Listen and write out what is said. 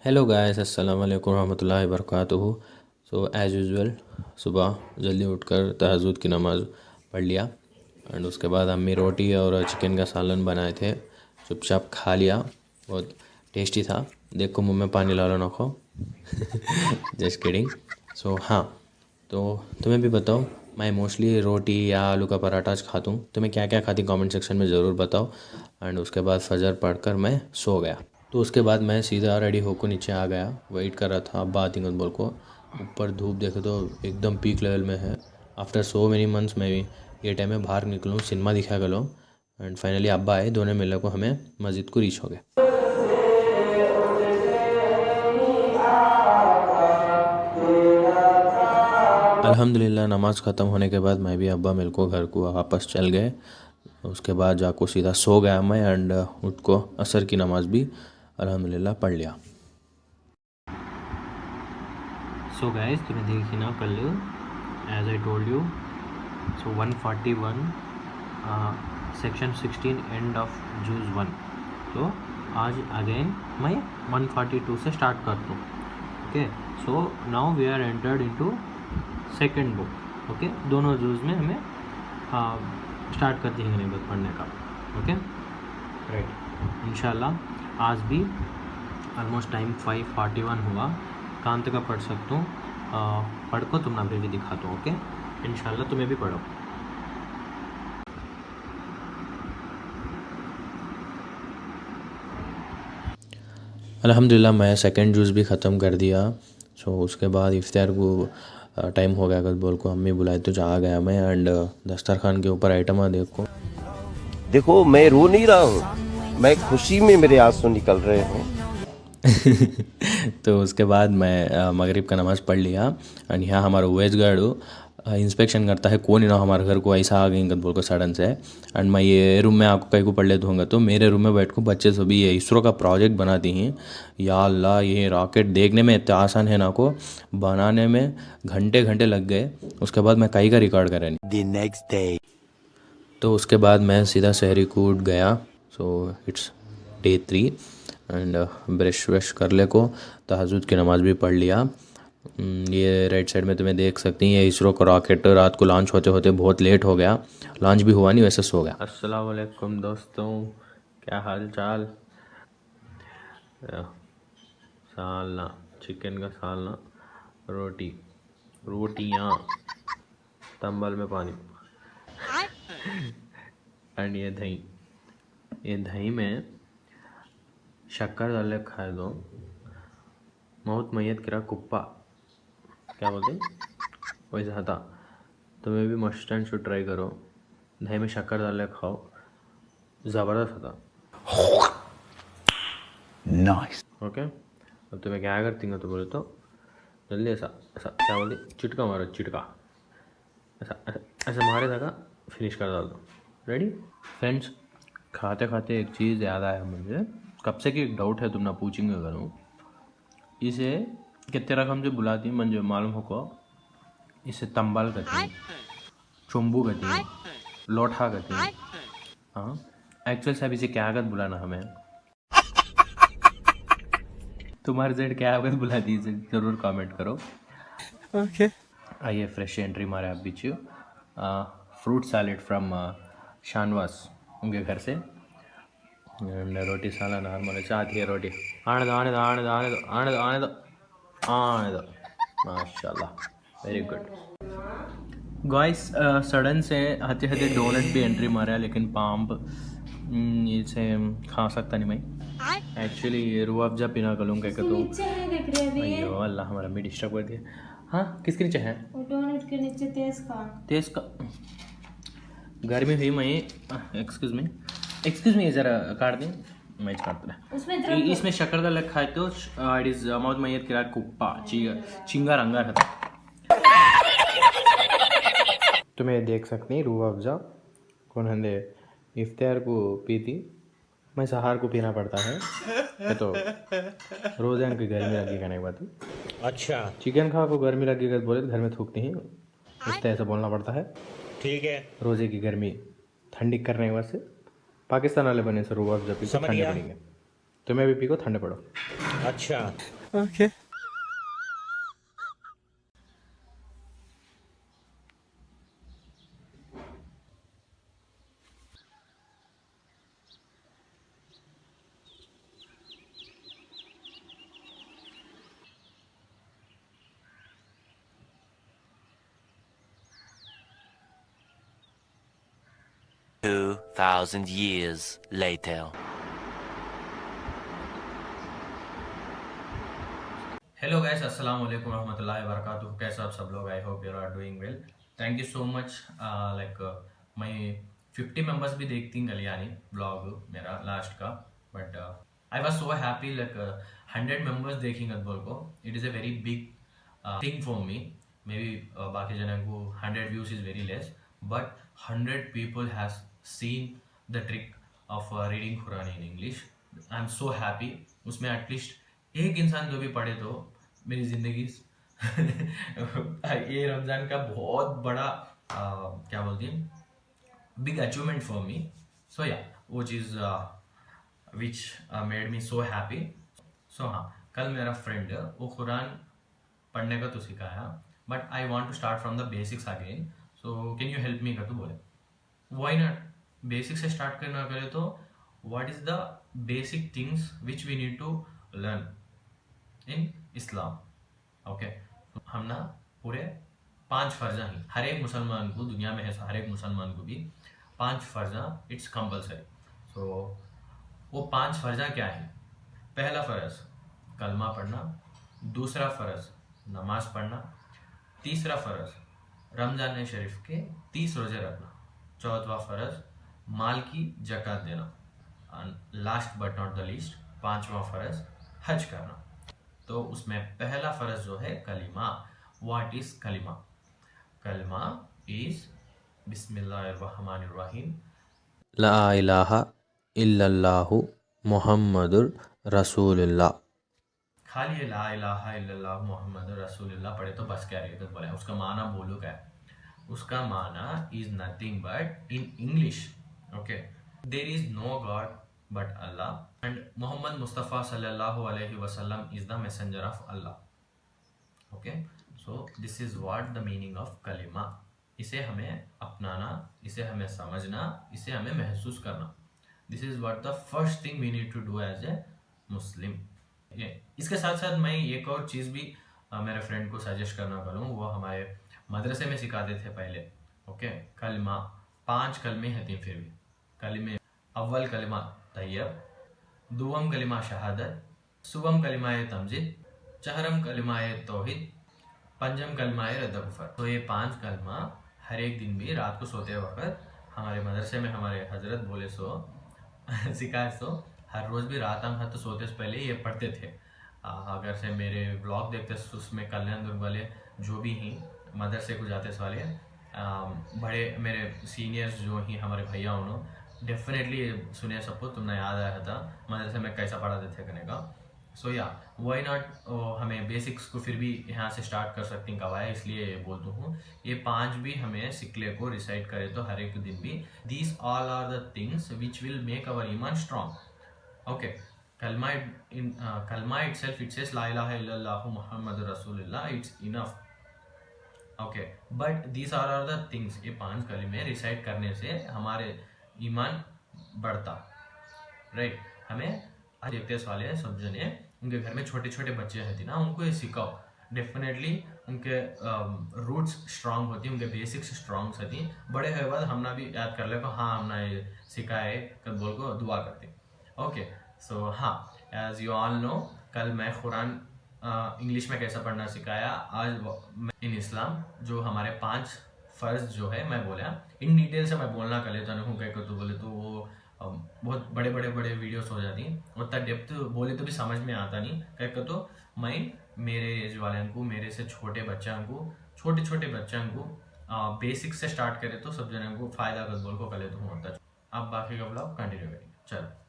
Hello guys, अस्सलाम वालेकुम रहमतुल्लाहि वबरकातुहू। सो एज़ यूजुअल सुबह जल्दी उठकर तहज्जुद की नमाज़ पढ़ लिया एंड उसके बाद अम्मी रोटी और चिकन का सालन बनाए थे। चुपचाप खा लिया। बहुत टेस्टी था। देखो मुंह में पानी ला लो नको। Just kidding. सो हाँ, तो तुम्हें भी बताओ, मैं मोस्टली रोटी या आलू का पराठा खाता हूँ। तुम्हें क्या क्या खाती कमेंट सेक्शन में ज़रूर बताओ। एंड उसके बाद फजर पढ़कर मैं सो गया। तो उसके बाद मैं सीधा रेडी होकर नीचे आ गया। वेट कर रहा था अब्बा आतिंगत बोल को। ऊपर धूप देखे तो एकदम पीक लेवल में है। आफ्टर सो मेनी मंथ्स मैं भी ये टाइम में बाहर निकलूँ, सिनेमा दिखा गया एंड फाइनली अब्बा आए, दोनों मिलने को हमें मस्जिद को रीच हो गए। अल्हम्दुलिल्लाह नमाज़ ख़त्म होने के बाद मैं भी अब्बा मिल को घर को वापस चल गए। उसके बाद जाको सीधा सो गया मैं एंड उठ को असर की नमाज़ भी अल्हम्दुलिल्लाह पढ़ लिया। सो गाइस, तूने देखी ना कल as I told you. So 141 section 16 and of जूज 1। तो आज अगेन मैं 142 से स्टार्ट करता हूँ। Okay, so now we are entered into second book. Okay, दोनों जूज में हमें स्टार्ट करते हैं गनीमत पढ़ने का। ओके राइट, इंशाल्लाह आज भी ऑलमोस्ट टाइम 5:41 हुआ। कहाँ तक का पढ़ सकता हूँ, पढ़ को तुम ना भी दिखाता हूँ। ओके, इंशाल्लाह तुम्हें भी पढ़ो। अल्हम्दुलिल्लाह मैं सेकंड जूस भी ख़त्म कर दिया। सो उसके बाद इफ्तार को टाइम हो गया, बोल को अम्मी बुलाई तो जा गया मैं एंड दस्तरखान के ऊपर आइटम देखो। देखो मैं रो नहीं रहा हूँ, मैं खुशी में मेरे आंसू निकल रहे हैं। तो उसके बाद मैं मगरिब का नमाज़ पढ़ लिया एंड यहाँ हमारा वेज गार्ड इंस्पेक्शन करता है कौन ही ना हमारे घर को ऐसा आ गई बोल को सडन से। एंड मैं ये रूम में आपको कहीं को पढ़ लेता हूँ, तो मेरे रूम में बैठ को बच्चे सभी ये इसरो का प्रोजेक्ट बनाती हैं। या अल्लाह, ये रॉकेट देखने में इतना आसान है ना, को बनाने में घंटे घंटे लग गए। उसके बाद मैं कहीं का रिकॉर्ड करा नहीं। The next day. तो उसके बाद मैं सीधा शहरी कूद गया। So it's day 3 and brush व्रश कर ले को तहज्जुद की नमाज़ भी पढ़ लिया। ये राइट साइड में तुम्हें देख सकती हैं, ये इसरो का रॉकेट रात को लॉन्च होते होते बहुत लेट हो गया। लॉन्च भी हुआ नहीं, वैसे सो गया। अस्सलाम वालेकुम दोस्तों, क्या हाल चाल। सालना, चिकन का सालना, रोटी, रोटियाँ, तंबल में पानी एंड ये दही। ये दही में शक्कर डाल के खाए दो, मौत मैयत किरा कुप्पा, क्या बोलते हैं वैसा था। तुम्हें भी मस्ट एंड शुड ट्राई करो। दही में शक्कर डाल के खाओ, ज़बरदस्त था। Nice. ओके, अब तुम्हें क्या करती हो तो बोले तो जल्दी ऐसा ऐसा क्या बोलते, चिटका मारो, चिटका ऐसा ऐसा ऐसा मारे था, फिनिश कर डाल दो। रेडी फ्रेंड्स, खाते खाते एक चीज़ याद आया मुझे। कब से कि एक डाउट है, तुम ना पूछेंगे करूँ इसे कितने रकम से बुलाती मंजू मालूम हो को। इसे तंबाल कहती हैं, चुम्बू कहती हैं, लोठा कहती हैं। हाँ, एक्चुअल साहब इसे क्या आगत बुलाना हमें। तुम्हारे साइड क्या आगत बुलाती है, इसे ज़रूर कमेंट करो। Okay. आइए फ्रेश एंट्री मारे आप बीच फ्रूट सैलेड फ्रॉम शानवास उनके घर से। एंड रोटी साला नॉर्मल चाहती है रोटी। आने दो आने दो आने दो आने दो आने दो आने दो आने दो, माशाल्लाह वेरी गुड। गाइस सडन से हते हते डोनट भी एंट्री मारा, लेकिन पाम्प इसे खा सकता नहीं मैं। एक्चुअली रूह अफ़ज़ा पीना करूँ क्या तो नीचे है, देख रहे अभी अयो अल्लाह, हमारा भी डिस्टर्ब कर दिया। हाँ, किसके नीचे है? डोनट के नीचे तेज़ का गर्मी हुई मैं, एक्सक्यूज़ मी ज़रा काट दें, मैं काट रहा। इसमें शक्कर का लग खाए तो इट इज़ मौत मैयत किरा कुप्पा चिंगा रंगा था। तुम्हें देख सकते हैं रूह अफ़ज़ा कौन हंदे इफ्तार को पीती, मैं सहार को पीना पड़ता है तो रोज़ान की गर्मी लगी करने के बाद। अच्छा चिकन खा को गर्मी लगी कर बोले तो घर में थूकती हैं, इतना ऐसा बोलना पड़ता है। ठीक है, रोज़े की गर्मी ठंडी करने के बाद से पाकिस्तान वाले बने से रूह अफ़ज़ा पी समझ ठंडे गया। पड़ेंगे। तुम्हें भी पी को ठंडे पड़ो। अच्छा। Okay. Two 2,000 years later. Hello guys, अस्सलाम वालेकुम रहमतुल्लाहि व बरकातुहू। कैसे आप सब लोग? I hope you are doing well. Thank you so much. Like मैं 50 मेंबर्स भी देखती हैं गलियानी ब्लॉग मेरा लास्ट का, but I was so happy like 100 members देखेंगे बोल को। It is a very big thing for me. Maybe बाकी जन को 100 views is very less, but 100 people has seen the trick of reading Quran in English. I am so happy. उसमें at least एक इंसान जो भी पढ़े तो मेरी ज़िंदगी ये रमज़ान का बहुत बड़ा क्या बोलती हैं बिग अचीवमेंट फॉर मी। सो या वो चीज़ which made me so happy. सो हाँ, कल मेरा फ्रेंड वो कुरान पढ़ने का तो सिखाया, but I want to start from the basics again. So can you help me कर? तो बोले वाई नॉट, बेसिक से स्टार्ट करना करे तो what is the basic things which we need to learn in Islam. Okay, हम ना पूरे 5 फर्जा ही हर एक मुसलमान को दुनिया में है, हर एक मुसलमान को भी 5 फर्जा इट्स कंपलसरी। सो वो 5 फर्जा क्या है? पहला फ़र्ज कलमा पढ़ना, दूसरा फ़र्ज नमाज पढ़ना, तीसरा फ़र्ज रमज़ान शरीफ के 30 रोज़े रखना, चौथा फ़र्ज माल की ज़कात देना, last but not the least 5वां फ़र्ज हज करना। तो उसमें पहला फ़र्ज जो है कलिमा। व्हाट इज़ कलिमा? कलिमा इज़ बिस्मिल्लाहिर्रहमानिर्रहीम ला इलाहा इल्लल्लाहु मुहम्मदुर रसूलुल्लाह। खाली ला इलाहा इल्लल्लाहु मुहम्मदुर रसूलुल्लाह पढ़े तो बस क्या रहेगा? बोले उसका माना बोलो क्या है? उसका माना is nothing but in English, okay, there is no God but Allah and Muhammad Mustafa सल्लल्लाहु अलैहि वसल्लम is the messenger of Allah. Okay, so this is what the meaning of कलिमा। इसे हमें अपनाना, इसे हमें समझना, इसे हमें महसूस करना। This is what the first thing we need to do as a Muslim. इसके साथ साथ मैं एक और चीज़ भी मेरे फ्रेंड को सजेस्ट करना करूँ। वो हमारे मदरसे में सिखाते थे पहले। ओके, कलमा 5 कलमे हैं फिर भी। कलिमे अव्वल कलिमा तैयब, दुवम कलिमा शहादत, सुवम कलिमा तमजीद, चहरम कलिमा तौहीद, पंजम कलिमा रद्दगुफर। तो ये 5 कलमा हर एक दिन भी रात को सोते वक्त हमारे मदरसे में हमारे हजरत बोले सो सिखाए सो हर रोज़ भी रात हम तो सोते से पहले ये पढ़ते थे। अगर से मेरे ब्लॉग देखते उसमें कल्याण दुर्ग वाले जो भी हैं मदरसे को जाते वाले बड़े मेरे सीनियर्स जो ही हमारे भैया उन्होंने डेफिनेटली सुने सबको तुमने याद आया था मदरसे में कैसा पढ़ाते थे करने का। सो या वाई नॉट, हमें बेसिक्स को फिर भी यहाँ से स्टार्ट कर सकते हैं कवाया, इसलिए बोलता हूँ ये 5 भी हमें सिक्ले को रिसाइट करे तो हर एक दिन भी। These all are the things which will make our ईमान स्ट्रॉन्ग। ओके, कलमा itself it says la ilaha illallah muhammadur rasulullah, it's enough. Okay, but these are the things, ये 5 कलिमे रिसाइट करने से हमारे ईमान बढ़ता, राइट। हमें देखते वाले सब जने उनके घर में छोटे छोटे बच्चे रहते ना, उनको ये सिखाओ। डेफिनेटली उनके रूट्स स्ट्रांग होती, उनके बेसिक्स स्ट्रांग होती। बड़े हुए बाद हमने भी याद कर ले को हाँ हमने ये सिखाए कल बोल को दुआ करते। ओके, सो हाँ, एज यू ऑल नो कल मैं कुरान इंग्लिश में कैसा पढ़ना सिखाया। आज इन इस्लाम जो हमारे 5 फ़र्ज जो है मैं बोला इन डिटेल से मैं बोलना कर लेता हूँ। कह तो बोले तो वो बहुत बड़े वीडियोस हो जाती, उतना डेप्थ बोले तो भी समझ में आता नहीं। कह तो मैं मेरे एज वाले को, मेरे से छोटे बच्चों को, छोटे बच्चों को बेसिक से स्टार्ट करे तो सब जनों को फ़ायदा कर बोल को कर लेता हूँ। अब बाकी का ब्लॉग कंटिन्यू करेंगे, चलो।